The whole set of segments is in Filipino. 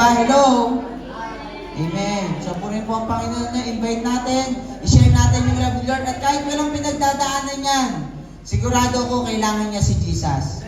ba? Hello? Amen. So, purin po ang Panginoon na invite natin, i-share natin yung love ni Lord, at kahit walang pinagdadaanan yan, sigurado ko kailangan niya si Jesus.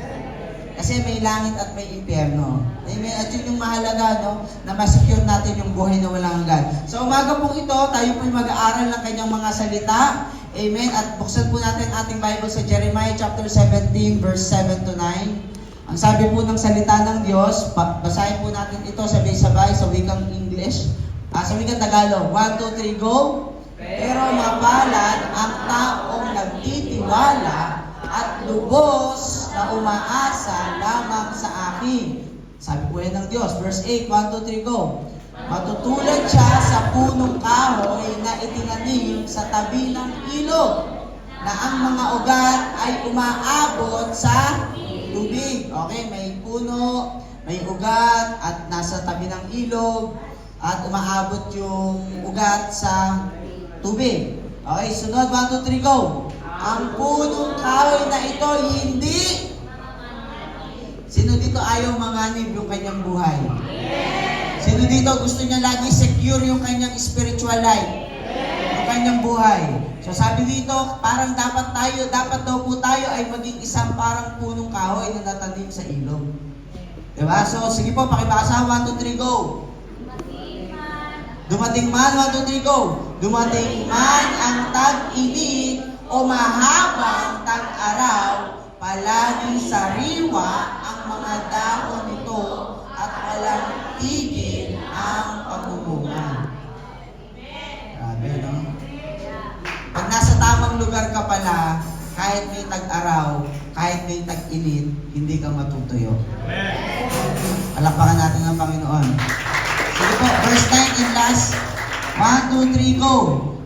Kasi may langit at may impyerno. Amen. At yun yung mahalaga, no? Na masecure natin yung buhay na walang hanggan. Sa umaga pong ito, tayo po'y mag-aaral ng kanyang mga salita. Amen. At buksan po natin ating Bible sa Jeremiah chapter 17, verse 7 to 9. Ang sabi po ng salita ng Diyos, basahin po natin ito sabay-sabay sa wikang English. Sa wikang Tagalog. 1, 2, 3, go! Pero mapalad ang taong nagtitiwala at lubos na umaasa lamang sa akin. Sabi po yan ng Diyos. Verse 8, 1, 2, 3, go. Matutulad siya sa punong kahoy na itinanim sa tabi ng ilog, na ang mga ugat ay umaabot sa tubig. Okay, may puno, may ugat, at nasa tabi ng ilog, at umaabot yung ugat sa tubig. Okay, sunod, 1, 2, 3, go. Ang punong kahoy na ito, hindi. Sino dito ayaw manganib yung kanyang buhay? Sino dito gusto niya lagi secure yung kanyang spiritual life? Yung kanyang buhay. So sabi dito, parang dapat daw po tayo ay maging isang parang punong kahoy na natanim sa ilog. Diba? So sige po, pakibasa, 1, 2, 3, go. Dumating man, 1, 2, 3, go. Dumating man ang tag-init o mahabang tag-araw, palaging sariwa ang mga dahon nito at walang tigil ang pagbumunga. Grabe, no? Pag nasa tamang lugar ka pala, kahit may tag-araw, kahit may tag-init, hindi ka matutuyo. Palakpakan natin ang Panginoon. Sige po, verse 9 and last. 1, 2, 3, go.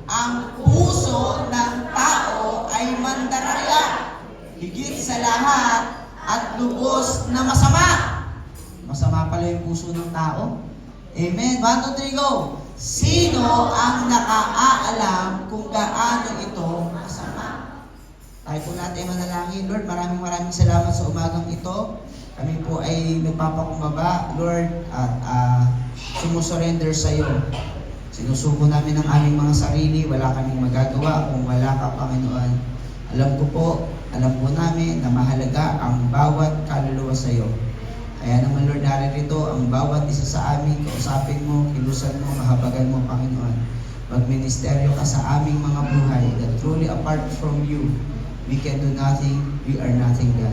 Ang puso ng tao ay mandaraya, higit sa lahat, at lubos na masama. Masama pala yung puso ng tao. Amen. 1, 2, 3, go. Sino ang nakaalam kung gaano ito masama? Tayo po natin manalangin. Lord, maraming salamat sa umagang ito. Kami po ay nagpapakumbaba, Lord, at sumusurrender sa iyo. Sinusuko namin ang aming mga sarili, wala kaming magagawa kung wala ka, Panginoon. Alam po namin na mahalaga ang bawat kaluluwa sa iyo. Kaya naman, Lord, naririto ang bawat isa sa amin, kausapin mo, kilusan mo, mahabagan mo, Panginoon. Magministeryo ka sa aming mga buhay, that truly apart from you, we can do nothing, we are nothing, God.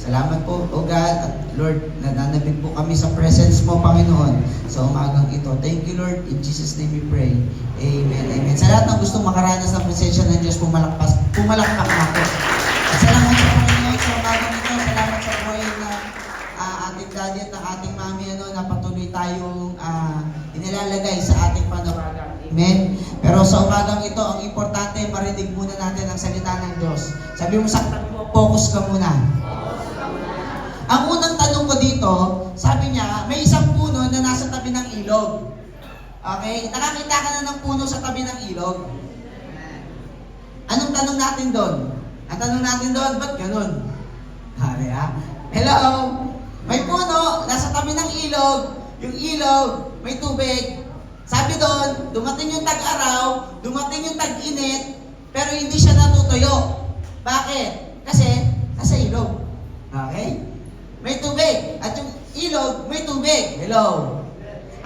Salamat po, O God, at Lord, nananabig po kami sa presence mo, Panginoon, sa umagang ito. Thank you, Lord. In Jesus' name we pray. Amen. Amen. Sa lahat ng gustong makaranas ng presensya ng Diyos, pumalakpak na po. At salamat sa Panginoon sa umagang ito. Salamat sa buhay na ating daddy at ng ating mami, na patuloy tayong inilalagay sa ating panawagan. Amen. Pero sa umagang ito, ang importante, marinig muna natin ang salita ng Diyos. Sabi mo sa katabi mo, focus ka muna. Ang unang tanong ko dito, sabi niya, may isang puno na nasa tabi ng ilog. Okay? Nakakita ka na ng puno sa tabi ng ilog? Anong tanong natin doon? Ang tanong natin doon, ba't ganun? Hari ha? Hello? May puno, nasa tabi ng ilog, yung ilog, may tubig. Sabi doon, dumating yung tag-araw, dumating yung tag-init, pero hindi siya natutuyo. Bakit? Kasi, nasa ilog. Okay? May tubig. At yung ilog, may tubig. Hello.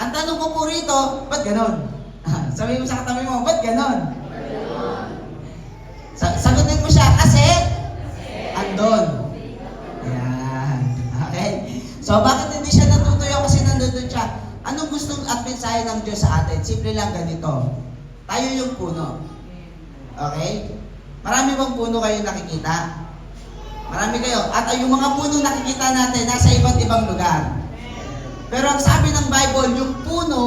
Ang tanong ko po rito, ba't ganon? Sabi mo sa katabi mo, ba't ganon? Sagutin mo siya, kasi andon. Yan. Okay? So, bakit hindi siya natutuyo? Kasi nandun siya. Anong gustong at mensahe ng Diyos sa atin? Simple lang ganito. Tayo yung puno. Okay? Marami bang puno kayo nakikita? Marami kayo. At yung mga puno nakikita natin nasa iba't ibang lugar. Pero ang sabi ng Bible, yung puno,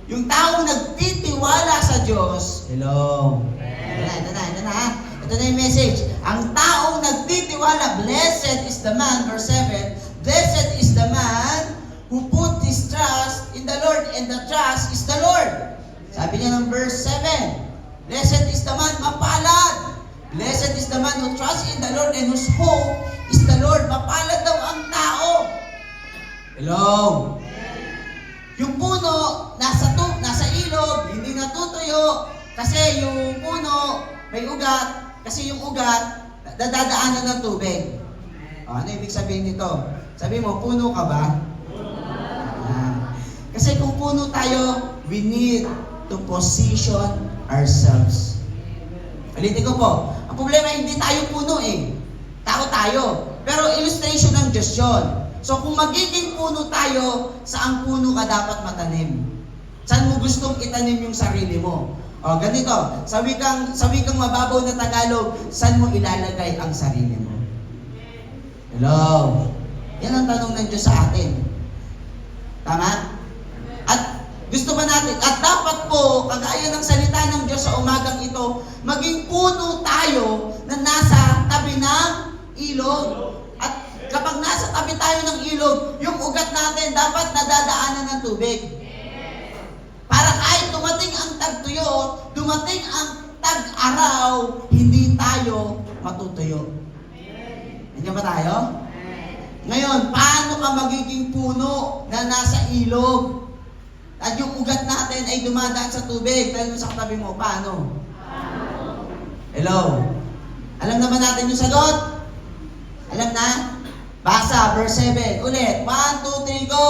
yung taong nagtitiwala sa Diyos. Hello. Ito na. Ito na yung message. Ang taong nagtitiwala, blessed is the man, verse 7, blessed is the man who put his trust in the Lord, and the trust is the Lord. Sabi niya ng verse 7, blessed is the man, mapalad. Blessed is the man who trusts in the Lord and whose hope is the Lord. Mapalad daw ang tao. Hello? Yung puno, nasa ilog, hindi natutuyo, kasi yung puno, may ugat, kasi yung ugat, dadaanan ng tubig. Ano ibig sabihin nito? Sabi mo, puno ka ba? Kasi kung puno tayo, we need to position ourselves. Ulitin ko po, ang problema hindi tayo puno eh. Tao tayo. Pero illustration ng Diyos yun. So kung magiging puno tayo, saan puno ka dapat matanim? Saan mo gustong itanim yung sarili mo? O ganito, sa wikang mababaw na Tagalog, saan mo ilalagay ang sarili mo? Hello? Yan ang tanong ng Diyos sa atin. Tama? At gusto ba natin, at dapat po, kagaya ng salita ng Diyos sa umagang ito, maging puno tayo na nasa tabi ng ilog. At kapag nasa tabi tayo ng ilog, yung ugat natin dapat nadadaanan ng tubig. Para kahit dumating ang tagtuyo, dumating ang tag-araw, hindi tayo matutuyo. Hindi ba tayo? Ngayon, paano ka magiging puno na nasa ilog? At yung ugat natin ay dumadaan sa tubig. Dahil sa katabi mo, paano? Hello? Alam naman natin yung sagot? Alam na? Basa, verse 7. Ulit. 1, 2, 3, go!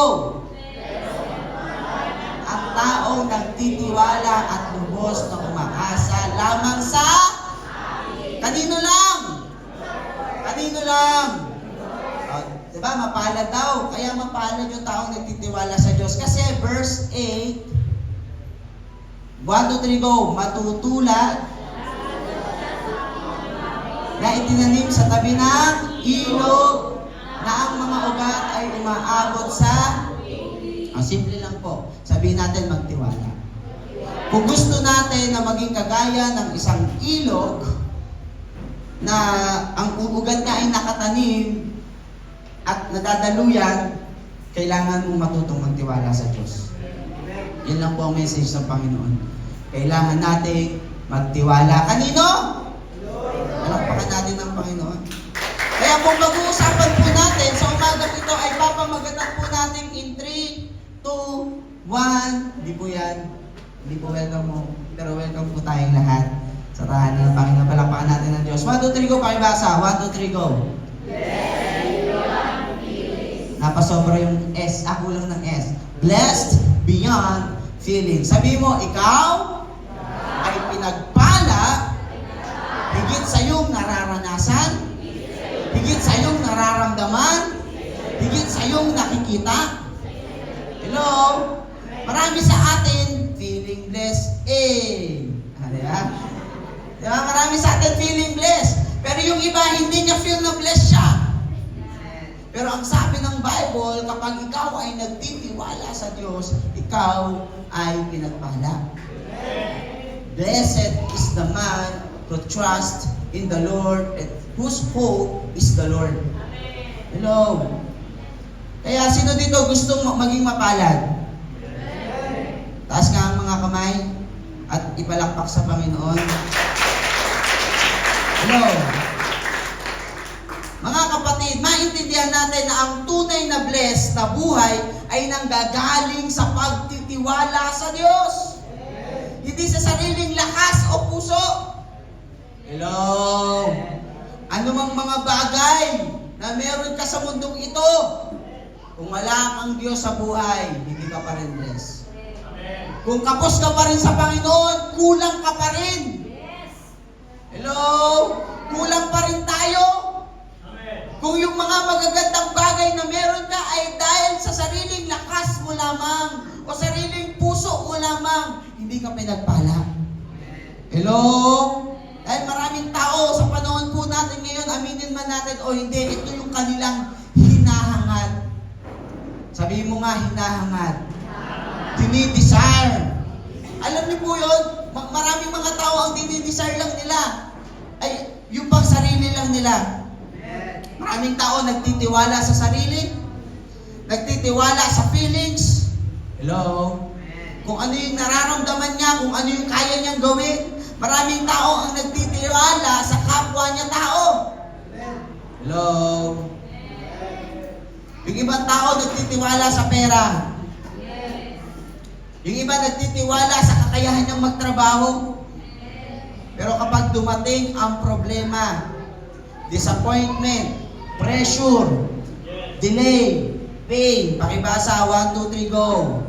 Ang taong nagtitiwala at lubos na umaasa lamang sa... Kanino lang? Kanino lang? Diba, mapalad daw. Kaya mapalad yung taong nagtitiwala sa Diyos. Kasi verse 8, 1, 2, 3, go. Matutulad na itinanim sa tabi ng ilog na ang mga ugat ay umaabot sa... simple lang po. Sabihin natin magtiwala. Kung gusto natin na maging kagaya ng isang ilog na ang ugat niya ay nakatanim at nadadaluyan, kailangan mong matutong magtiwala sa Diyos. Yan lang po ang message ng Panginoon. Kailangan natin magtiwala. Kanino? Palakpakan natin ng Panginoon. Kaya kung mag-uusapan po natin sa umagang ito ay papamagatan po natin in 3, 2, 1. Hindi po yan. Hindi po welcome mo. Pero welcome po tayong lahat sa tahanan ng Panginoon. Palakpakan natin ng Diyos. 1, 2, 3, go. Pakibasa. 1, 2, 3, go. Napasobra yung S. Kulang ng S. Blessed beyond feeling. Sabi mo, ikaw ay pinagpala higit sa iyong nararanasan, higit sa iyong nararamdaman, higit sa iyong nakikita. Hello? Marami sa atin feeling blessed. Diba? Diba? Marami sa atin feeling blessed. Pero yung iba, hindi niya feel na blessed siya. Pero ang sabi ng Bible, kapag ikaw ay nagtitiwala sa Diyos, ikaw ay pinagpala. Blessed is the man who trusts in the Lord and whose hope is the Lord. Hello? Kaya sino dito gustong maging mapalad? Taas nga ang mga kamay at ipalakpak sa Panginoon. Hello? Mga kapatid, maintindihan natin na ang tunay na blessed na buhay ay nanggagaling sa pagtitiwala sa Diyos. Hindi sa sariling lakas o puso. Hello? Ano mang mga bagay na meron ka sa mundong ito, kung wala kang Diyos sa buhay, hindi ka pa rin blessed. Kung kapos ka pa rin sa Panginoon, kulang ka pa rin. Hello? Kulang pa rin tayo. Kung yung mga magagandang bagay na meron ka ay dahil sa sariling lakas mo lamang o sariling puso mo lamang, hindi ka pinagpala. Hello? Dahil maraming tao sa panahon po natin ngayon, aminin man natin o hindi, ito yung kanilang hinahangad. Sabihin mo nga, hinahangad. Dinidesire. Alam niyo po yun, maraming mga tao ang dinidesire lang nila ay yung pang sarili lang nila. Maraming tao nagtitiwala sa sarili, nagtitiwala sa feelings. Hello? Kung ano yung nararamdaman niya, kung ano yung kaya niyang gawin. Maraming tao ang nagtitiwala sa kapwa niya tao. Hello? Yung ibang tao nagtitiwala sa pera. Yung iba nagtitiwala sa kakayahan niyang magtrabaho. Pero kapag dumating ang problema, disappointment, pressure, delay, pain, pakibasa, 1, 2, 3, go.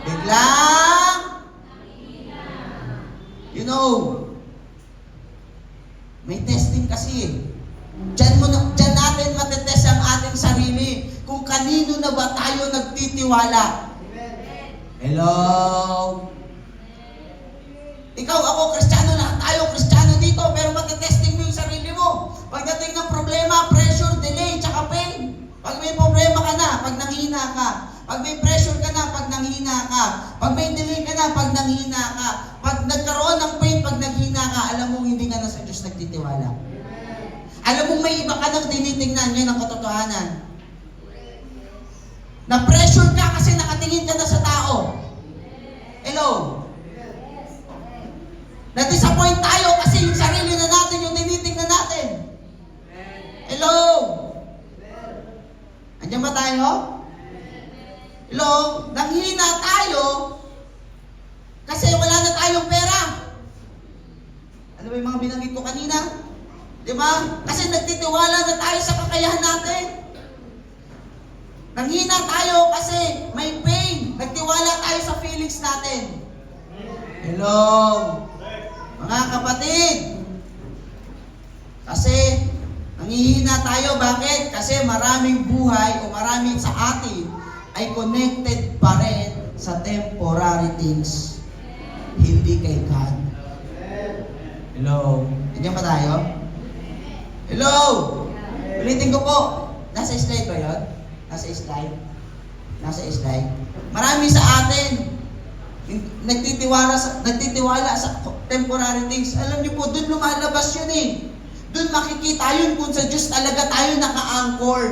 Biglang, you know, may testing kasi. Diyan natin matetest ang ating sarili kung kanino na ba tayo nagtitiwala. Hello? Ikaw, ako, Kristiyano, lahat tayo Kristiyano dito, pero matetesting mo yung sarili mo. Pagdating ng problema, pressure, delay, tsaka pain. Pag may problema ka na, pag nanghina ka. Pag may pressure ka na, pag nanghina ka. Pag may delay ka na, pag nanghina ka. Pag nagkaroon ng pain, pag nanghina ka, alam mo hindi ka na sa Diyos nagtitiwala. Alam mo may iba ka nang tinitingnan, yan ang katotohanan. Na-pressure ka kasi nakatingin ka na sa tao. Hello? Na-disappoint tayo kasi yung sarili na natin, yung tinitingnan natin. Hello? Andiyan ba tayo? Hello? Nanghina tayo kasi wala na tayong pera. Ano ba yung mga binanggit ko kanina? Diba? Kasi nagtitiwala na tayo sa kakayahan natin. Nanghina tayo kasi may pain. Nagtiwala tayo sa feelings natin. Hello? Mga kapatid, kasi nanghihina tayo. Bakit? Kasi maraming buhay o maraming sa atin ay connected pa rin sa temporary things. Hindi kay God. Hello? Nandiyan ba tayo? Hello? Ulitin ko po. Nasa slide ba yun? Nasa slide? Nasa slide? Marami sa atin nagtitiwala sa temporary things. Alam niyo po, doon lumalabas yun eh. Doon makikita yun kung sa Diyos talaga tayo naka-anchor.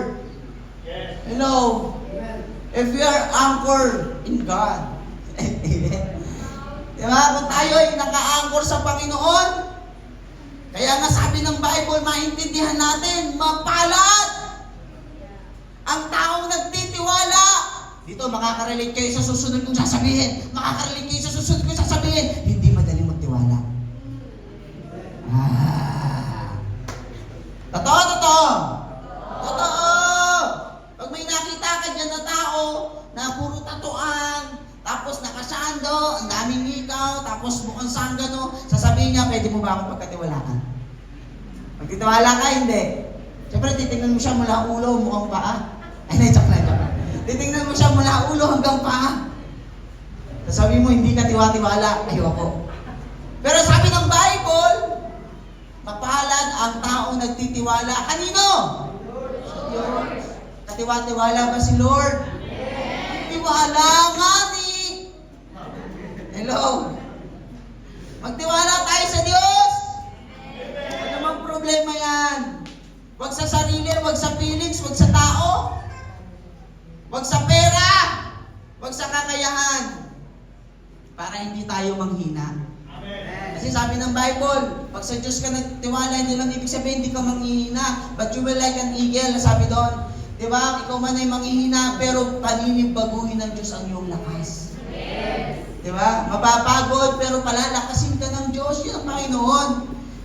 Hello? If we are anchored in God. Diba? Kung tayo ay naka-anchor sa Panginoon, kaya nga sabi ng Bible, maintindihan natin, mapalad ang taong nagtitiwala. Dito, makaka-relate kayo sa susunod kong sasabihin. Makaka-relate kayo sa susunod kong sasabihin. Hindi madaling magtiwala. Totoo, totoo. Totoo. Pag may nakita ka dyan na tao na puro tatuan, tapos nakasando, ang daming ikaw, tapos mukhang sanggano, sasabihin niya, pwede mo ba akong pagkatiwalaan? Pagkatiwala ka, hindi. Siyempre, titignan mo siya mula ulo, mukhang paa. Ay, joke lang. Titignan mo siya mula ulo hanggang paa. Sasabihin mo, hindi ka tiwa-tiwala. Ayoko. Pero sabi ng Bible, mapalad ang taong nagtitiwala. Kanino? Sa Diyos. Katiwa-tiwala ba si Lord? Tiwala nga ni. Hello? Magtiwala tayo sa Diyos. Ano namang problema yan? Huwag sa sarili, huwag sa feelings, huwag sa tao. Huwag sa pera. Huwag sa kakayahan. Para hindi tayo manghina. Kasi sabi ng Bible, pag sa Diyos ka nagtiwala, hindi lang ibig sabihin, hindi ka manghihina. But you will like an eagle, sabi doon. Diba? Ikaw man ay manghihina, pero paninibaguhin ng Diyos ang iyong lakas. Diba? Mapapagod, pero palalakasin ka ng Diyos. Yun ang Panginoon.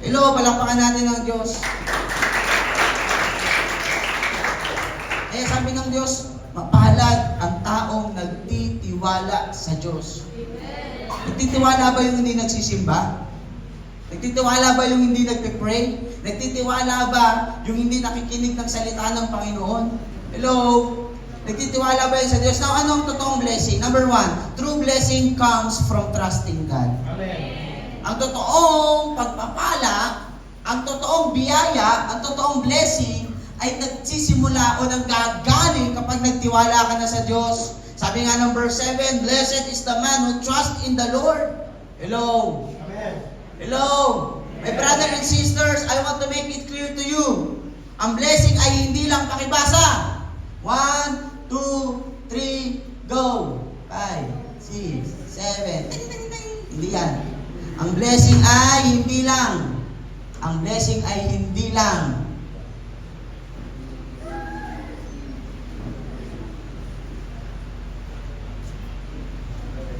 Hello, palakpakan natin ng Diyos. Kaya sabi ng Diyos, mapalad ang taong nagtitiwala sa Diyos. Nagtitiwala ba yung hindi nagsisimba? Nagtitiwala ba yung hindi nagpe-pray? Nagtitiwala ba yung hindi nakikinig ng salita ng Panginoon? Hello? Nagtitiwala ba yun sa Diyos? Now, anong totoong blessing? Number 1, true blessing comes from trusting God. Amen. Ang totoong pagpapala, ang totoong biyaya, ang totoong blessing, ay nagsisimula o nanggagaling kapag nagtiwala ka na sa Diyos. Sabi nga ng verse 7, blessed is the man who trusts in the Lord. Hello? Amen. Hello? My brother and sisters, I want to make it clear to you. Ang blessing ay hindi lang pakibasa. 1, 2, 3, go. 5, 6, 7. Hindi yan. Ang blessing ay hindi lang. Ang blessing ay hindi lang.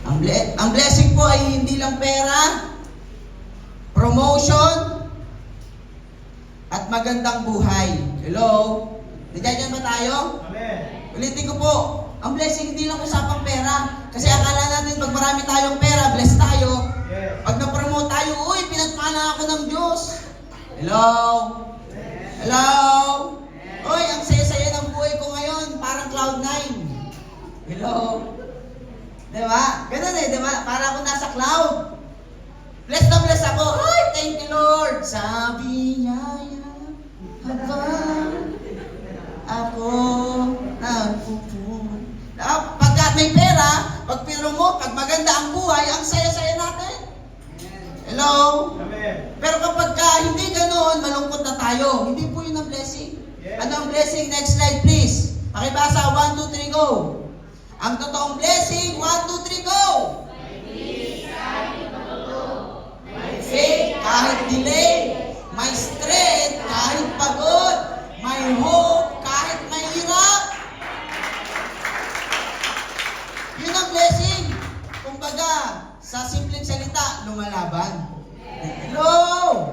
Ang Ang blessing po ay hindi lang pera, promotion, at magandang buhay. Hello? Nandiyan ba tayo? Amen. Ulitin ko po, ang blessing hindi lang usapang pera. Kasi akala natin pag marami tayong pera, blessed tayo. Yes. Pag na-promote tayo, uy, pinagpala ako ng Diyos. Hello? Hello? Uy, ang saya-saya ng buhay ko ngayon, parang Cloud9. Hello? Diba? Ganun eh, diba? Para ako nasa cloud. Blessed na blessed ako. Ay, thank you Lord. Sabi niya, habang ako nagpupunta. Pagka may pera, pag piro mo, pag maganda ang buhay, ang saya-saya natin. Hello? Amen. Pero kapag hindi ganoon, malungkot na tayo. Hindi po yun ang blessing. Yes. Ano ang blessing? Next slide please. Pakibasa, 1, 2, 3, go. Ang totoong blessing, 1, 2, 3, go. May faith kahit delay. May strength kahit pagod. May hope kahit mahirap. Yun ang blessing. Kumbaga, sa simpleng salita, lumalaban. Hello!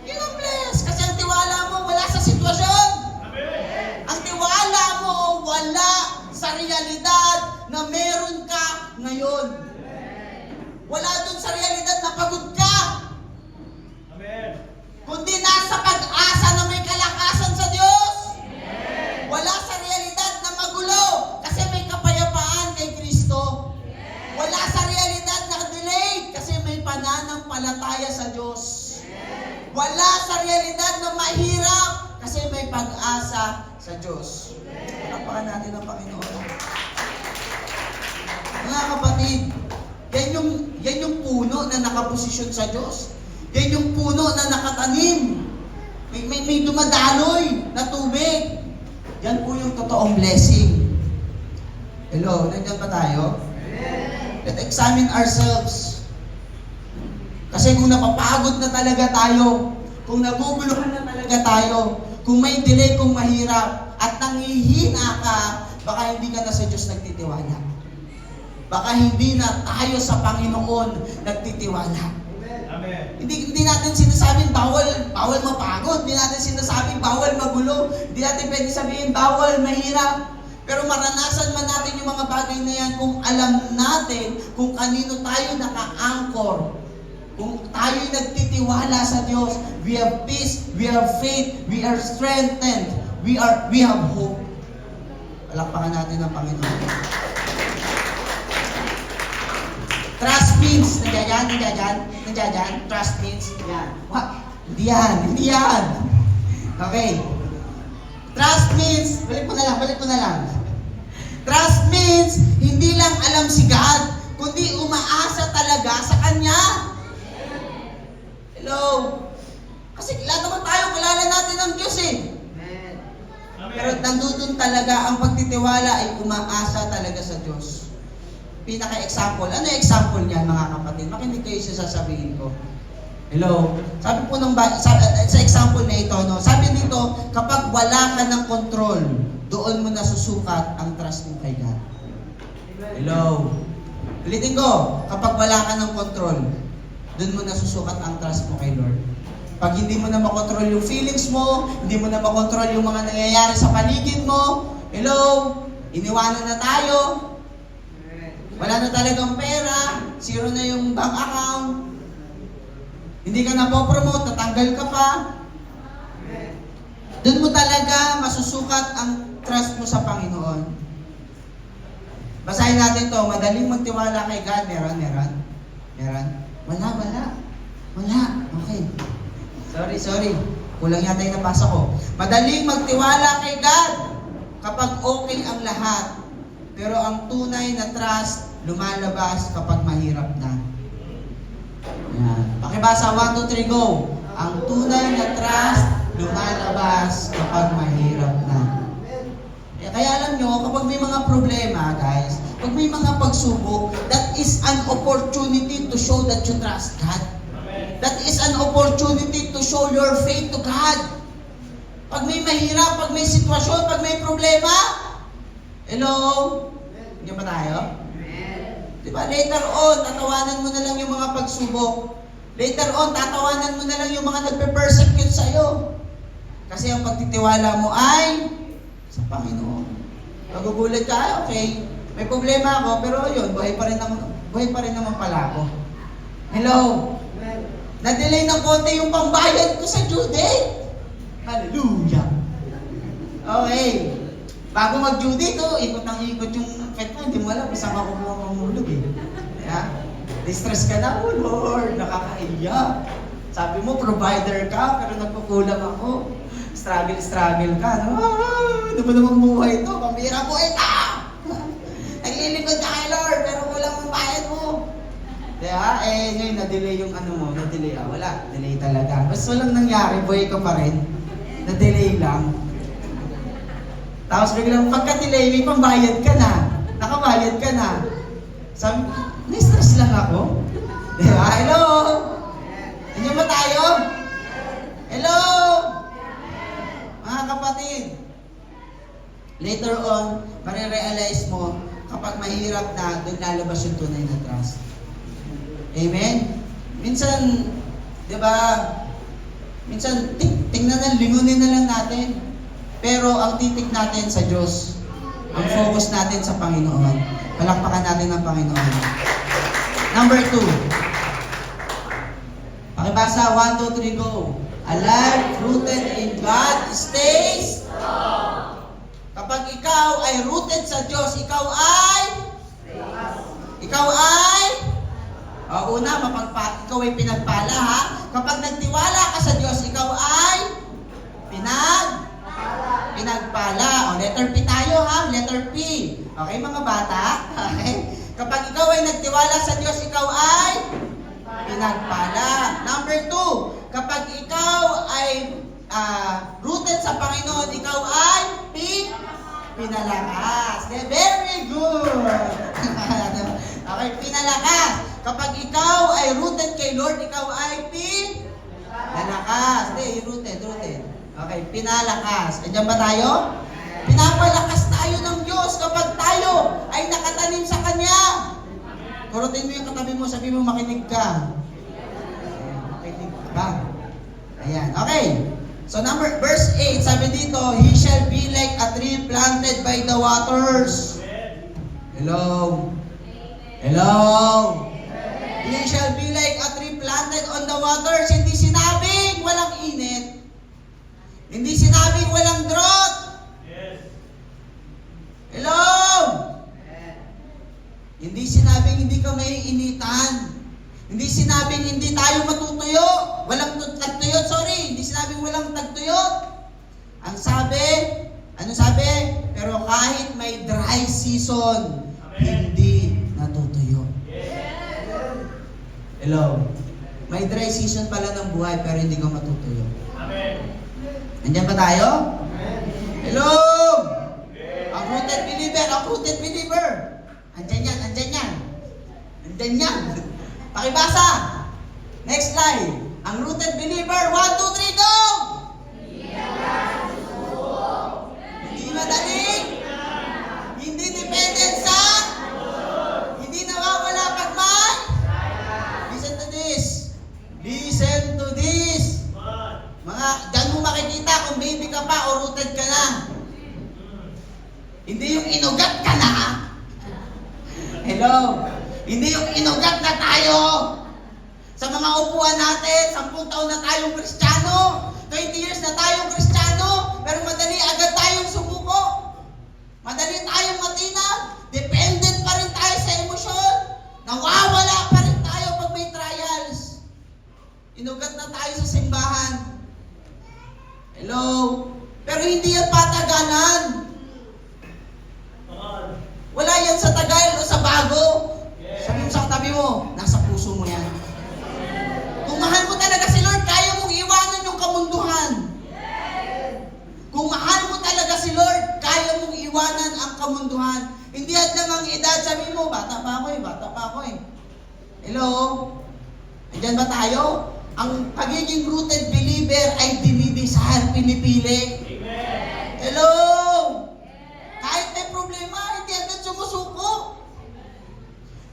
Yun ang bless. Kasi ang tiwala mo wala sa sitwasyon. Ang tiwala mo wala sa realidad na meron ka ngayon. Wala dun sa realidad na pagod ka. Amen. Kundi nasa pag-asa na may kalakasan sa Diyos. Wala sa realidad na magulo kasi may kapayapaan kay Kristo. Wala sa realidad na delayed kasi may pananampalataya sa Diyos. Wala sa realidad na mahirap kasi may pag-asa sa Diyos. Panapakan natin ang Panginoon. Mga kapatid, yan yung puno na nakaposisyon sa Diyos. Yan yung puno na nakatanim. May dumadaloy na tubig. Yan po yung totoong blessing. Hello, nandiyan pa tayo? Let's examine ourselves. Kasi kung napapagod na talaga tayo, kung naguguluhan na talaga tayo, kung may delay, kung mahirap, at nanghihina ka, baka hindi ka na sa Diyos nagtitiwala. Baka hindi na tayo sa Panginoon nagtitiwala. Amen. Hindi natin sinasabing bawal mapagod. Hindi natin sinasabing bawal magulo. Hindi natin pwede sabihin bawal mahirap. Pero maranasan man natin yung mga bagay na yan kung alam natin kung kanino tayo naka-anchor. Kung tayo nagtitiwala sa Diyos, we have peace, we have faith, we are strengthened, we have hope. Palakpakan natin ang Panginoon. Trust means, nandiyan, trust means, yan. What? Hindi yan. Okay. Trust means, balik mo na lang. Trust means, hindi lang alam si God, kundi umaasa talaga sa Kanya. Hello? Kasi lahat naman tayo, kilala natin ang Diyos eh. Pero nandun talaga, ang pagtitiwala ay umaasa talaga sa Diyos. Pinaka-example. Ano yung example niyan, mga kapatid? Makinig kayo sa sasabihin ko. Hello? Sabi po sa example na ito, no? Sabi dito, kapag wala ka ng control, doon mo nasusukat ang trust mo kay God. Hello? Ulitin ko, kapag wala ka ng control, doon mo nasusukat ang trust mo kay Lord. Pag hindi mo na makontrol yung feelings mo, hindi mo na makontrol yung mga nangyayari sa paligid mo, hello? Iniwanan na tayo, wala na talagang pera, zero na yung bank account, hindi ka na po-promote, tatanggal ka pa. Doon mo talaga masusukat ang trust mo sa Panginoon. Basahin natin to, madaling magtiwala kay God. Meron? Wala. Okay. Sorry. Kulang yata yung nabasa ko. Madaling magtiwala kay God kapag okay ang lahat. Pero ang tunay na trust, lumalabas kapag mahirap na. Yan. Pakibasa, 1, 2, 3, go. Ang tunay na trust, lumalabas kapag mahirap na. Kaya alam nyo, kapag may mga problema, guys, pag may mga pagsubok, that is an opportunity to show that you trust God. That is an opportunity to show your faith to God. Pag may mahirap, pag may sitwasyon, pag may problema, hello? Hindi ba tayo? Di ba? Later on, tatawanan mo na lang yung mga pagsubok. Later on, tatawanan mo na lang yung mga nagpe-persecute sa'yo. Kasi ang pagtitiwala mo ay sa Panginoon. Magugulat ka, ay, okay, may problema ako, pero yun, buhay pa rin naman pala ako. Hello? Na-delay ng konti yung pambayad ko sa due date. Hallelujah! Okay. Bago mag-due date, ikot ng ikot yung pet mo, hindi mo alam, isang ako mamulog eh. Yeah? Distress ka na, oh Lord, nakakaiyak. Sabi mo, provider ka, pero nagkukulang ako. Struggle ka, no? Ano ba namang buhay ito? Pambira buhay ka! Naglilingkod ka kay Lord, pero kulang ang bayad mo. Diba? Ngayon, na-delay yung ano mo, na-delay. Wala, delay talaga. Basta walang nangyari, buhay ka pa rin. Na-delay lang. Tapos biglang pagka-delay, may pambayad ka na. Nakabayad ka na. Sabi ko, may stress lang ako. Diba? Hello? Hindi ba tayo? Hello? Mga kapatid, later on, marirealize mo, kapag mahirap na, doon lalabas yung tunay na trust. Amen? Minsan, di ba, minsan, tingnan na, lingunin na lang natin. Pero ang titig natin sa Diyos, ang focus natin sa Panginoon. Palakpakan natin ang Panginoon. Number 2. Pakibasa, 1, 2, 3, go. A life rooted in God stays strong. Kapag ikaw ay rooted sa Diyos, ikaw ay una, ikaw ay pinagpala, ha? Kapag nagtiwala ka sa Diyos, ikaw ay pinagpala. O, letter P tayo, ha? Letter P. Okay, mga bata? Okay? Kapag ikaw ay nagtiwala sa Diyos, ikaw ay pinagpala. Number 2, kapag ikaw ay rooted sa Panginoon, ikaw ay pinalakas. Very good. Okay, pinalakas. Kapag ikaw ay rooted kay Lord, ikaw ay pinalakas. Rooted. Okay, pinalakas. Andiyan ba tayo? Pinapalakas tayo ng Diyos kapag tayo ay nakatanim sa Kanya. Kurutin mo yung katabi mo, sabi mo makinig ka. Makinig ka. Ayan, okay. So verse 8, sabi dito, He shall be like a tree planted by the waters. Hello? He shall be like a tree planted on the waters. Hindi sinabing walang init. Hindi sinabing walang drought. Hello? Hindi sinabing hindi ka may initan. Hindi sinabing hindi tayo matutuyo. Walang tagtuyot, sorry. Hindi sinabing walang tagtuyot. Ang sabi, ano sabi? Pero kahit may dry season, hindi natutuyo. Hello? May dry season pala ng buhay pero hindi ka matutuyo. Amen. Andiyan ba tayo? Amen. Hello? Ang rooted believer. Andyan yan. Pakibasa. Next slide. Ang rooted believer. 1, 2, 3, go! Hindi madali. Hindi dependent sa. Hindi nawawala pag may. Listen to this. Mga, dyan mo makikita kung baby ka pa o rooted ka na. Hindi yung inugat ka na. Hello? Hindi yung inugat na tayo. Sa mga upuan natin, 10 taon na tayong Kristiyano, 20 years na tayong Kristiyano, pero madali agad tayong sumuko. Madali tayong matinag. Dependent pa rin tayo sa emosyon. Nawawala pa rin tayo pag may trials. Inugat na tayo sa simbahan. Hello? Pero hindi yan patagalan. Wala yan sa tagal o sa bago. Sabi mo sa katabi mo, nasa puso mo yan. Kung mahal mo talaga si Lord, kaya mong iwanan yung kamunduhan. Kung mahal mo talaga si Lord, kaya mong iwanan ang kamunduhan. Hindi at lang ang edad, sabi mo, bata pa ako eh. Hello? Andiyan ba tayo? Ang pagiging rooted believer ay dinidesire, pinipili. Hello? Kahit may problema, hindi agad sumusuko.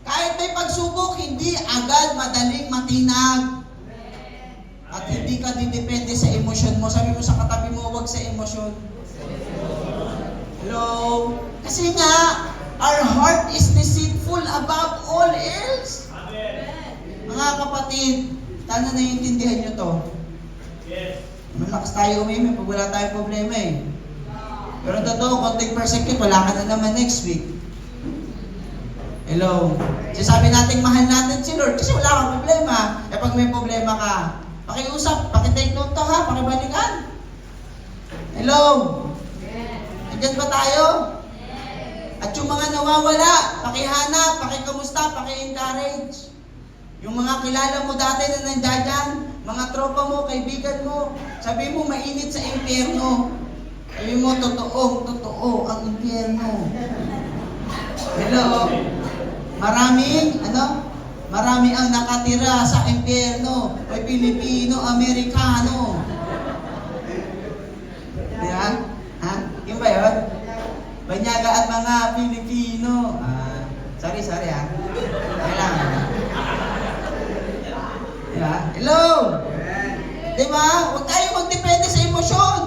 Kahit may may pagsubok, hindi agad madaling matinag. At hindi ka didepende sa emosyon mo. Sabi mo sa katabi mo, huwag sa emosyon. Hello? Kasi nga, our heart is deceitful above all else. Amen. Mga kapatid, sana naiintindihan nyo to. Yes. Malakas tayo umimi pag wala tayong problema eh. Pero totoo, konting persecute, wala ka na naman next week. Hello? Sabi natin mahal natin si Lord kasi wala kang problema. Eh pag may problema ka, pakiusap, pakitake note to ha, pakibalikan. Hello? Andyan ba tayo? At yung mga nawawala, pakihanap, pakikamusta, paki-encourage. Yung mga kilala mo dati na nandiyan, mga tropa mo, kaibigan mo, sabi mo mainit sa impyerno. Sabi mo, totoo ang impyerno. Hello? Marami ang nakatira sa impyerno. May Pilipino, Amerikano. Di ba? Ha? Yung ba yun? Banyaga at mga Pilipino. Sorry ha. Kailangan. Di ba? Hello? Di ba? Huwag tayo magdepende sa emosyon.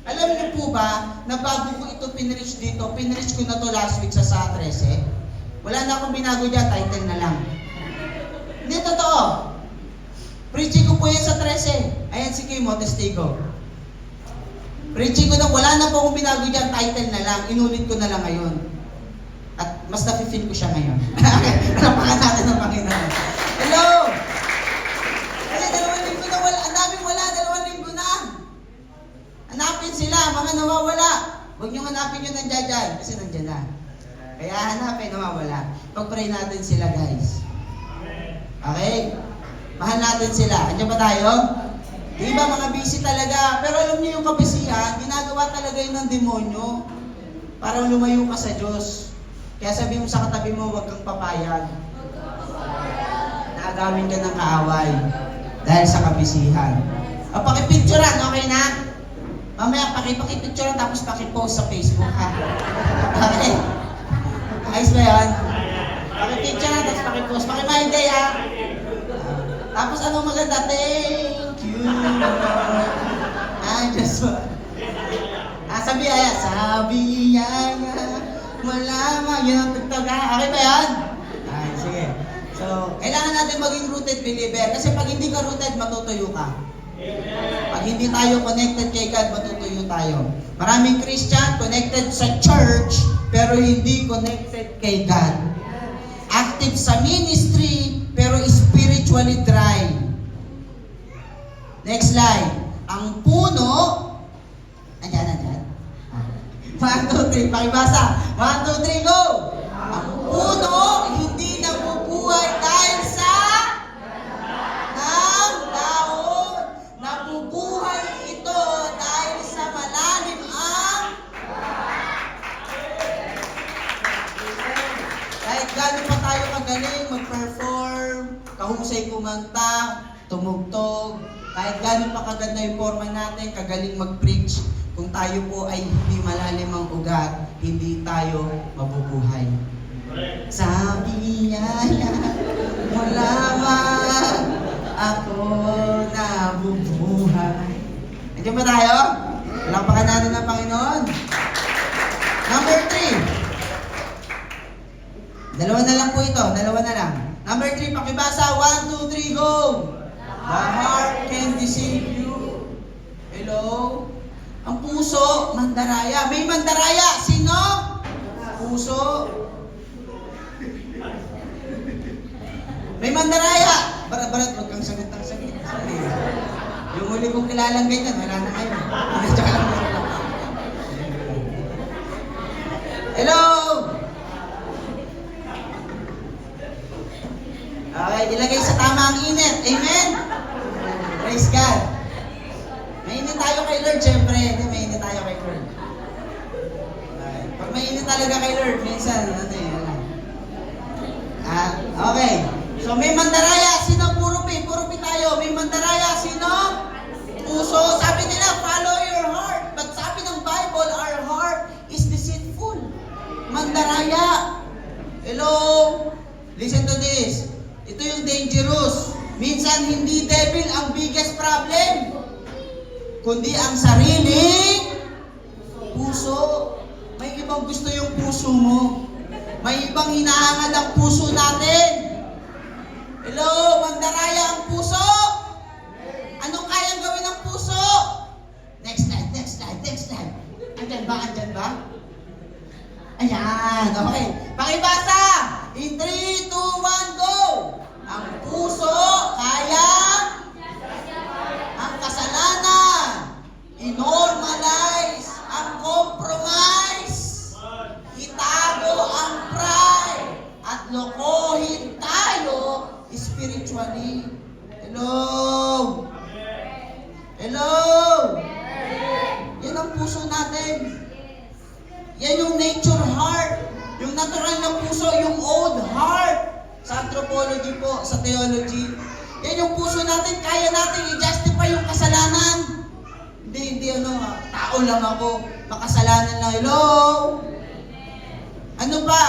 Alam niyo po ba, na bago ko ito pinreach dito, pinreach ko na to last week sa 13. Wala na akong binago dyan, title na lang. Hindi totoo. Preaching ko po yan sa 13. Ayan si Kim, testigo. Preaching ko na, wala na po akong binago dyan, title na lang. Inulit ko na lang ngayon. At mas nafe-feel ko siya ngayon. Napakan natin ng Panginoon. Hello! Kasi 2 linggo na wala. Ang daming wala, 2 linggo na. Hanapin sila, mga nawawala. Huwag niyong hanapin yung nandiyan dyan, kasi nandiyan na. Kaya hanapin, nawawala. Pag-pray natin sila, guys. Okay? Mahal natin sila. Andiyan ba tayo? Di ba mga busy talaga? Pero alam niyo yung kabisihan, ginagawa talaga yun ng demonyo para lumayo ka sa Diyos. Kaya sabi mo sa katabi mo, huwag kang papayag. Naagawin ka ng kaaway dahil sa kabisihan. O, pakipicturean, okay na? Mamaya, pakipicturean tapos pakipost sa Facebook, ha? Okay? Ayos ba yun? Pakipicturean tapos pakipost. Pakiminday, ha? Tapos ano maganda? Thank you. Just one. Sabi yaya, malama, yun ang tugtog, ha? Okay ba yan? Sige. So, kailangan natin maging rooted believer. Kasi pag hindi ka rooted, matutuyo ka. Pag hindi tayo connected kay God, matutuyo tayo. Maraming Christian connected sa church, pero hindi connected kay God. Active sa ministry, pero spiritually dry. Next slide. Ang puno, andyan. 1, 2, 3, pakibasa. 1, 2, 3, go! Ang puno, hindi nabubuhay dahil sa ng dahon. Nabubuhay ito dahil sa malalim ang kahit gano'n pa tayo kagaling mag-perform, kahusay kumanta, tumugtog, kahit gano'n pa kaganda yung forma natin, kagaling mag-preach, kung tayo po ay hindi malalim ang ugat, hindi tayo mabubuhay. Sabi niya, wala man ako nabubuhay. Nandiyan ba tayo? Palapakan natin ng Panginoon. Number 3. Dalawa na lang po ito. Dalawa na lang. Number 3, pakibasa. 1, 2, 3, go! The heart can deceive you. Hello? Ang puso, mandaraya. May mandaraya. Sino? Puso. May mandaraya. Barat-barat, huwag kang sagot ng sagot. Yung huli kong kilalang ganyan, wala na kayo. Hello? Okay, ilagay sa tamang init. Amen? Praise God. Mainit tayo kay Lord, syempre. Hindi, mainit tayo kay Lord. Okay. Pag mainit talaga kay Lord, minsan, okay. So, may mandaraya. Sino? Puro pi tayo. May mandaraya. Sino? Puso. Sabi nila, follow your heart. But sabi ng Bible, our heart is deceitful. Mandaraya. Hello? Listen to this. Ito yung dangerous. Minsan hindi devil ang biggest problem, kundi ang sariling puso. May ibang gusto yung puso mo. May ibang hinahangad ang puso natin. Hello, mandaraya ang puso. Anong kayang gawin ng puso? Next slide, next slide, next slide. Andyan ba? Andyan ba? Ayan, okay. Pakibasa! In 3, 2, 1, go! Ang puso, kaya ang kasalanan. I-normalize ang compromise. Itago ang pride. At lokohin tayo spiritually. Hello? Hello? Yan ang puso natin. Yan yung nature heart. Yung natural na puso, yung old heart. Sa anthropology po, sa theology. Yan yung puso natin, kaya natin i-justify yung kasalanan. Hindi tao lang ako, makasalanan lang. Hello? Ano pa?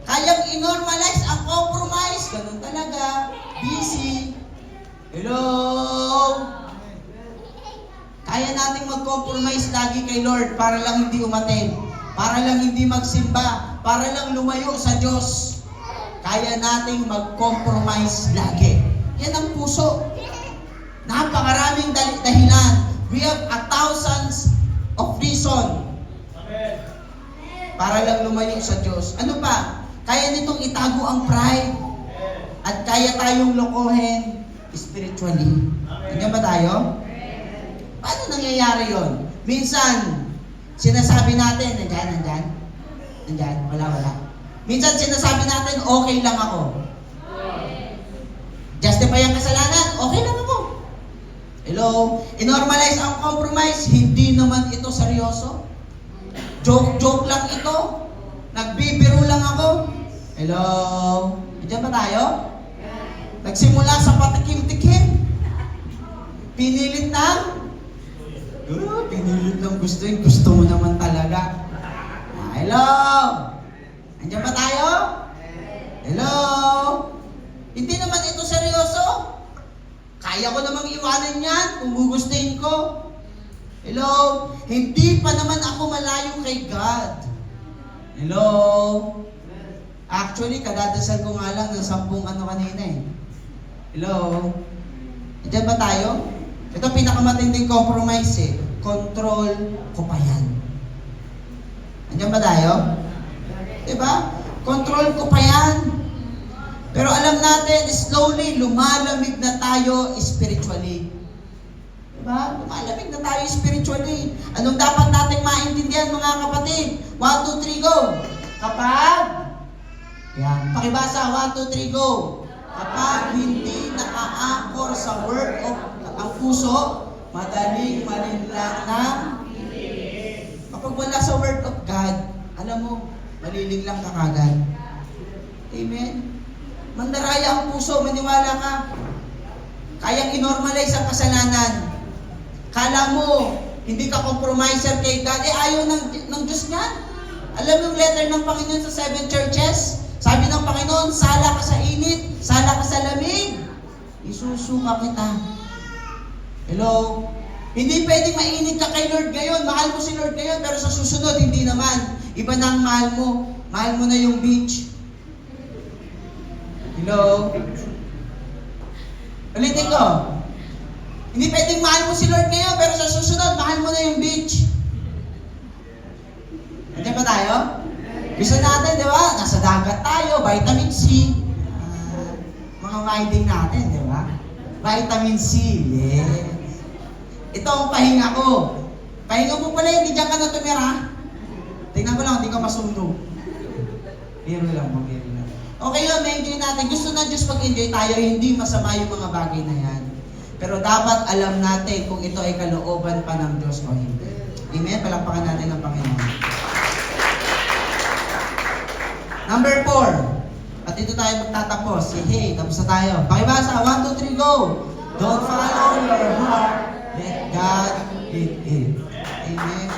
Kayang i-normalize ang compromise. Ganun talaga. Busy. Hello? Kaya nating mag-compromise lagi kay Lord para lang hindi umaten, para lang hindi magsimba, para lang lumayo sa Diyos. Kaya nating mag-compromise lagi. Yan ang puso. Napakaraming dahilan. We have 1,000 of reason para lang lumayo sa Diyos. Ano pa? Kaya nitong itago ang pride at kaya tayong lokohin spiritually. Ganyan ba tayo? Paano nangyayari yon? Minsan, sinasabi natin, nandyan, wala. Minsan sinasabi natin, okay lang ako. Justify ang kasalanan, okay lang ako. Hello? I-normalize ang compromise, hindi naman ito seryoso. Joke lang ito. Nagbibiro lang ako. Hello? Diyan ba tayo? Nagsimula sa patikim-tikim. Pinilit na. Pinilit lang gusto mo naman talaga. Hello? Andiyan ba tayo? Hello? Hindi naman ito seryoso. Kaya ko namang iwanan yan kung gugustuhin ko. Hello? Hindi pa naman ako malayo kay God. Hello? Actually, kadadasal ko nga lang ng 10 kanina eh. Hello? Andiyan ba tayo? Ito pinakamatinding compromise eh. Control ko pa yan. Andiyan ba tayo? Diba? Control ko pa yan. Pero alam natin, slowly, lumalamig na tayo spiritually. Diba? Lumalamig na tayo spiritually. Anong dapat nating maintindihan mga kapatid? 1, 2, 3, go! Kapag, yan, pakibasa, 1, 2, 3, go! Kapag hindi naka-anchor sa word of ang puso, madaling malinlang ng kapag wala sa word of God, alam mo, maliling lang ka kagad. Amen? Mandaraya ang puso, maniwala ka. Kayang i-normalize ang kasalanan. Kala mo, hindi ka compromiser kay God, ayaw ng Diyos niyan. Alam mo yung letter ng Panginoon sa 7 churches? Sabi ng Panginoon, sala ka sa init, sala ka sa lamig, isusuka kita. Hello? Hindi pwedeng mainit ka kay Lord ngayon. Mahal mo si Lord ngayon, pero sa susunod, hindi naman. Iba na ang mahal mo. Mahal mo na yung beach. Hello? Ulitin ko. Hindi pwedeng mahal mo si Lord ngayon, pero sa susunod, mahal mo na yung beach. Nandiyan ba tayo? Gusto natin, di ba? Nasa dagat tayo, vitamin C. Mga riding natin, di ba? Vitamin C, yes. Ito ang pahinga ko. Pahinga mo pala, hindi dyan ka na tumira. Tingnan ko lang, hindi ka masunog. Biro lang. Okay yun, ma-enjoy natin. Gusto na Diyos pag-enjoy tayo, hindi masama yung mga bagay na yan. Pero dapat alam natin kung ito ay kalooban pa ng Diyos o hindi. Amen? Palakpakan natin ang Panginoon. Number 4. At dito tayo magtatapos. Hey, tapos na tayo. Pakibasa, 1, 2, 3, go! Don't follow your heart. Let God lead it. Amen.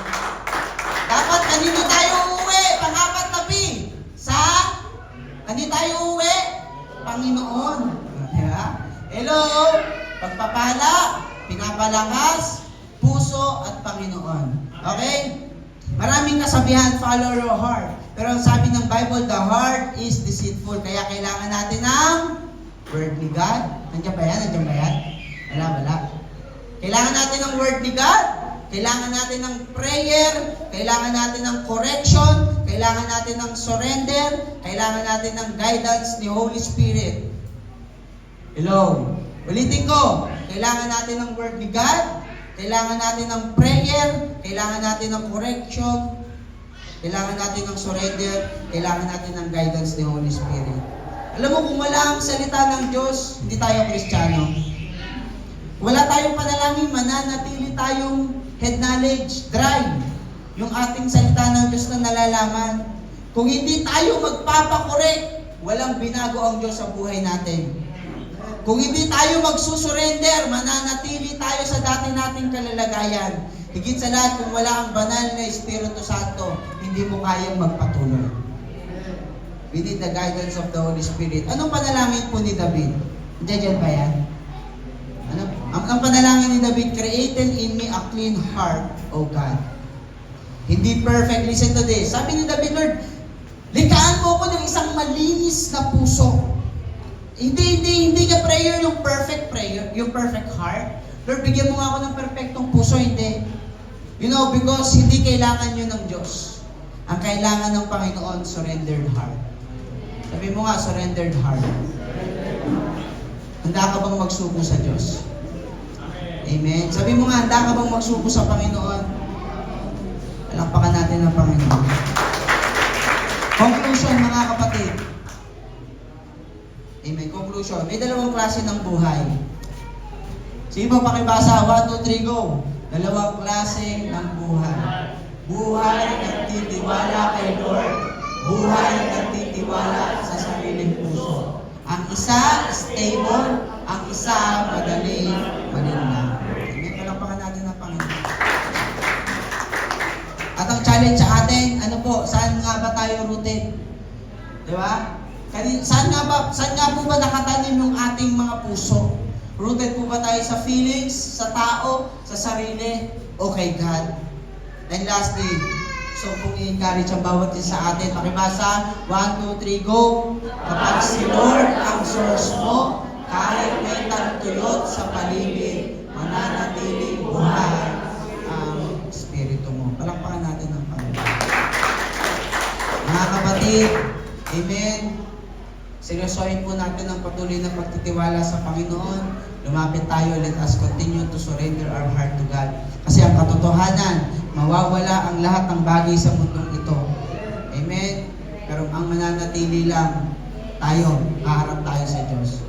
Dapat kanino tayo uuwi? Pang-apat na P. Kanino tayo uuwi? Panginoon. Diba? Hello? Pagpapala, pinapalakas, puso at Panginoon. Okay? Maraming kasabihan, follow your heart. Pero ang sabi ng Bible, the heart is deceitful. Kaya kailangan natin ng word ni God. Nandiyan ba yan? Nandiyan ba yan? Wala. Kailangan natin ng word ni God. Kailangan natin ng prayer. Kailangan natin ng correction. Kailangan natin ng surrender. Kailangan natin ng guidance ni Holy Spirit. Hello? Ulitin ko. Kailangan natin ng word ni God. Kailangan natin ng prayer. Kailangan natin ng correction. Kailangan natin ng surrender. Kailangan natin ng guidance ni Holy Spirit. Alam mo, kung wala ang salita ng Diyos, hindi tayo Kristiyano. Wala tayong panalangin, mananatili tayong head knowledge, dry. Yung ating salita ng Diyos na nalalaman. Kung hindi tayo magpapakorek, walang binago ang Diyos sa buhay natin. Kung hindi tayo magsusurrender, mananatili tayo sa dati nating kalalagayan. Higit sa lahat, kung wala ang banal na Espiritu Santo, hindi mo kayang magpatuloy. We need the guidance of the Holy Spirit. Anong panalangin po ni David? Diyan ba yan? Ano? Ang panalangin ni David, created in me a clean heart, O God. Hindi perfect. Listen to this. Sabi ni David, Lord, likhaan mo ko ng isang malinis na puso. Hindi ka prayer yung perfect prayer, yung perfect heart. Lord, bigyan mo nga ako ng perfectong puso, hindi. You know, because hindi kailangan yun ng Diyos. Ang kailangan ng Panginoon, surrendered heart. Sabi mo nga, surrendered heart. Handa ka bang magsuko sa Diyos? Amen. Sabi mo nga, handa ka bang magsuko sa Panginoon? Palakpakan natin ang Panginoon. Conclusion, mga kapatid. Amen. Conclusion. May dalawang klase ng buhay. Sige po, pakibasa. 1, 2, 3, go. Dalawang klase ng buhay. Buhay nagtitiwala kay Lord. Buhay nagtitiwala sa sariling puso. Ang isa, stable. Ang isa, madali, malinlang. Amen. Palakpakan natin ang Panginoon. At ang challenge sa atin, ano po, saan nga ba tayo rooted? Diba? Saan nga po ba nakatanim yung ating mga puso? Rooted po ba tayo sa feelings, sa tao, sa sarili, o kay God? And lastly, so kung i-encourage ang bawat isa sa atin, pakibasa, 1, 2, 3, go! Kapag si Lord ang source mo, kahit may tagtuyot sa paligid, mananatiling buhay ang Espiritu mo. Palakpakan natin ang Panginoon. Mga kapatid, amen. Seryosohin po natin ang patuloy na pagtitiwala sa Panginoon. Lumapit tayo, let us continue to surrender our heart to God. Kasi ang katotohanan, mawawala ang lahat ng bagay sa mundong ito. Amen? Pero ang mananatili lang, tayo, haharap tayo sa Diyos.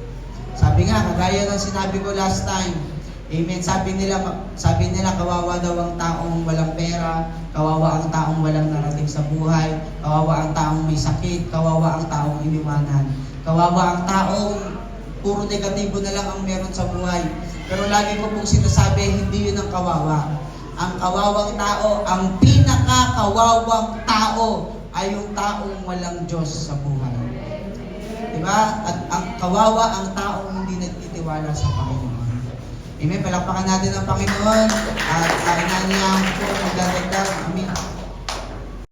Sabi nga, kagaya ng sinabi ko last time, amen, sabi nila kawawa daw ang taong walang pera, kawawa ang taong walang narating sa buhay, kawawa ang taong may sakit, kawawa ang taong iniwanan, kawawa ang taong puro negatibo na lang ang meron sa buhay. Pero lagi ko pong sinasabi, hindi yun ang kawawa. Ang kawawang tao, ang pinaka-kawawang tao ay yung taong walang Diyos sa buhay. Diba? At ang kawawa ang taong hindi nagtitiwala sa Panginoon. Amen. Palakpakan natin ang Panginoon at kainanihan po magdadagdag. Amen.